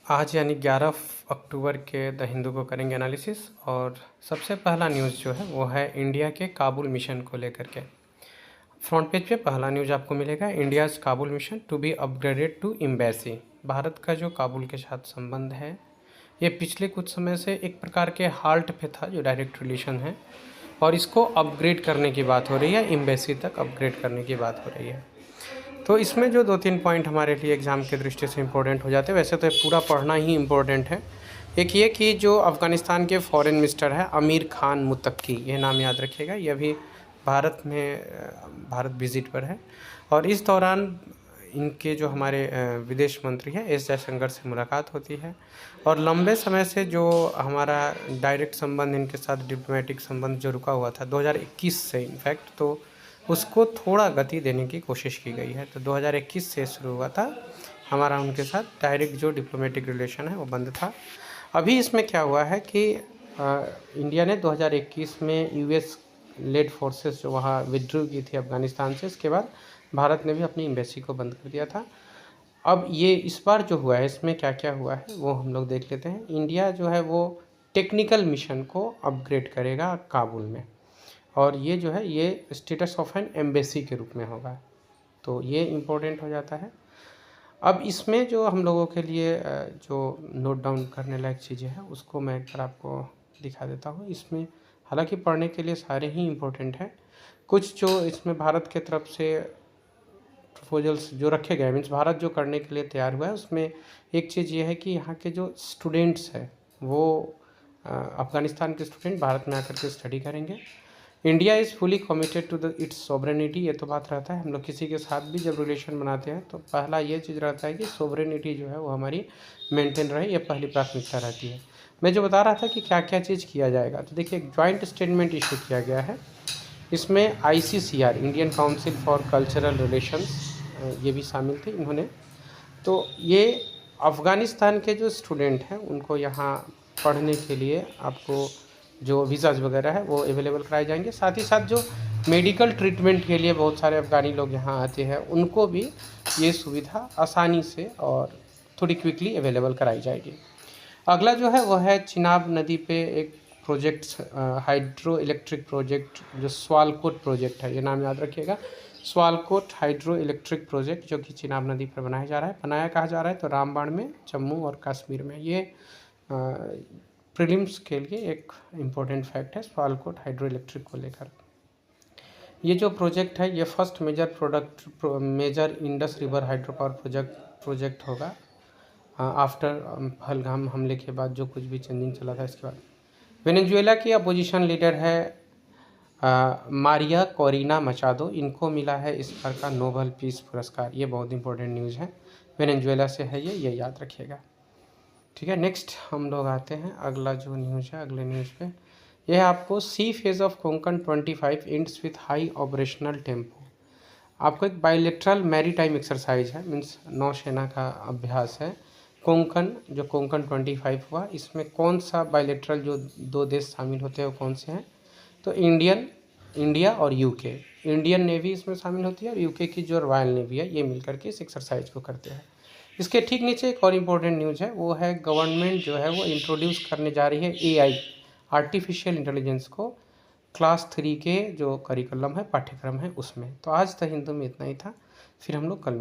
आज यानी 11 अक्टूबर के द हिंदू को करेंगे एनालिसिस। और सबसे पहला न्यूज़ जो है वो है इंडिया के काबुल मिशन को लेकर के। फ्रंट पेज पे पहला न्यूज़ आपको मिलेगा, India's Kabul mission to be upgraded to embassy. Bharat का जो काबुल के साथ संबंध है ये पिछले कुछ समय से एक प्रकार के हाल्ट पे था, जो डायरेक्ट रिलेशन है, और इसको अपग्रेड करने की बात हो रही है, एम्बेसी तक अपग्रेड करने की बात हो रही है। तो इसमें जो 2-3 पॉइंट हमारे लिए एग्ज़ाम के दृष्टि से इम्पोर्टेंट हो जाते हैं, वैसे तो ये पूरा पढ़ना ही इम्पोर्टेंट है। एक ये कि जो अफ़गानिस्तान के फॉरेन मिनिस्टर है आमिर खान मुत्तकी, ये नाम याद रखिएगा, ये अभी भारत विज़िट पर है। और इस दौरान इनके जो हमारे विदेश मंत्री हैं एस जयशंकर से मुलाकात होती है। और लंबे समय से जो हमारा डायरेक्ट संबंध, इनके साथ डिप्लोमेटिक संबंध जो रुका हुआ था 2021 से इनफैक्ट, तो उसको थोड़ा गति देने की कोशिश की गई है। तो 2021 से शुरू हुआ था हमारा उनके साथ डायरेक्ट जो डिप्लोमेटिक रिलेशन है वो बंद था। अभी इसमें क्या हुआ है कि इंडिया ने 2021 में यूएस लेड फोर्सेस जो वहाँ विड्रू की थी अफ़गानिस्तान से, इसके बाद भारत ने भी अपनी एम्बेसी को बंद कर दिया था। अब ये इस बार जो हुआ है इसमें क्या क्या हुआ है वो हम लोग देख लेते हैं। इंडिया जो है वो टेक्निकल मिशन को अपग्रेड करेगा काबुल में, और ये जो है ये स्टेटस ऑफ एन एम्बेसी के रूप में होगा, तो ये इम्पोर्टेंट हो जाता है। अब इसमें जो हम लोगों के लिए जो नोट डाउन करने लायक चीज़ें हैं उसको मैं एक बार आपको दिखा देता हूँ। इसमें हालांकि पढ़ने के लिए सारे ही इम्पोर्टेंट हैं, कुछ जो इसमें भारत के तरफ से प्रपोजल्स जो रखे गए, मीन्स भारत जो करने के लिए तैयार हुआ है, उसमें एक चीज़ ये है कि यहाँ के जो स्टूडेंट्स हैं वो अफ़गानिस्तान के स्टूडेंट भारत में आकर के स्टडी करेंगे। India is fully committed to the its sovereignty, ये तो बात रहता है। हम लोग किसी के साथ भी जब रिलेशन बनाते हैं तो पहला ये चीज़ रहता है कि सोवरेनिटी जो है वो हमारी मेंटेन रहे, ये पहली प्राथमिकता रहती है। मैं जो बता रहा था कि क्या क्या चीज़ किया जाएगा, तो देखिए एक जॉइंट स्टेटमेंट इशू किया गया है। इसमें ICCR, Indian council for cultural relations, ये भी शामिल थे इन्होंने। तो ये अफ़गानिस्तान के जो स्टूडेंट हैं उनको यहाँ पढ़ने के लिए आपको जो वीज़ाज़ वगैरह है वो अवेलेबल कराए जाएंगे। साथ ही साथ जो मेडिकल ट्रीटमेंट के लिए बहुत सारे अफ़गानी लोग यहाँ आते हैं उनको भी ये सुविधा आसानी से और थोड़ी क्विकली अवेलेबल कराई जाएगी। अगला जो है वो है चिनाब नदी पे एक प्रोजेक्ट, हाइड्रो इलेक्ट्रिक प्रोजेक्ट, जो स्वालकोट प्रोजेक्ट है, ये नाम याद रखिएगा, स्वालकोट हाइड्रो इलेक्ट्रिक प्रोजेक्ट, जो कि चिनाब नदी पर बनाया जा रहा है। बनाया कहाँ जा रहा है, तो रामबाण में, जम्मू और कश्मीर में। ये प्रीलिम्स के लिए एक इम्पोर्टेंट फैक्ट है स्वालकोट हाइड्रो इलेक्ट्रिक को लेकर। ये जो प्रोजेक्ट है ये first major Indus river hydro power project होगा आफ्टर पहलगाम हमले के बाद, जो कुछ भी चेंजिंग चला था इसके बाद। वेनेजुएला की अपोजिशन लीडर है मारिया कोरिना मचादो, इनको मिला है इस बार का नोबेल पीस पुरस्कार। ये बहुत इंपॉर्टेंट न्यूज़ है, वेनेजुएला से है ये याद रखिएगा। ठीक है, नेक्स्ट हम लोग आते हैं अगला जो न्यूज़ है, अगले न्यूज़ पे। यह है आपको सी फेज ऑफ कोंकण 25 इंड्स विथ हाई ऑपरेशनल टेम्पो। आपको एक बायलेटरल मैरीटाइम एक्सरसाइज है, मीन्स नौसेना का अभ्यास है। कोंकण, जो कोंकण 25 हुआ, इसमें कौन सा बायलेटरल जो 2 देश शामिल होते हैं वो कौन से हैं, तो इंडिया और यूके। इंडियन नेवी इसमें शामिल होती है और यूके की जो रॉयल नेवी है ये मिलकर के इस एक्सरसाइज को करते हैं। इसके ठीक नीचे एक और इम्पोर्टेंट न्यूज़ है, वो है गवर्नमेंट जो है वो इंट्रोड्यूस करने जा रही है AI, आर्टिफिशियल इंटेलिजेंस को, क्लास 3 के जो करिकुलम है, पाठ्यक्रम है उसमें। तो आज तक हिंदू में इतना ही था, फिर हम लोग कल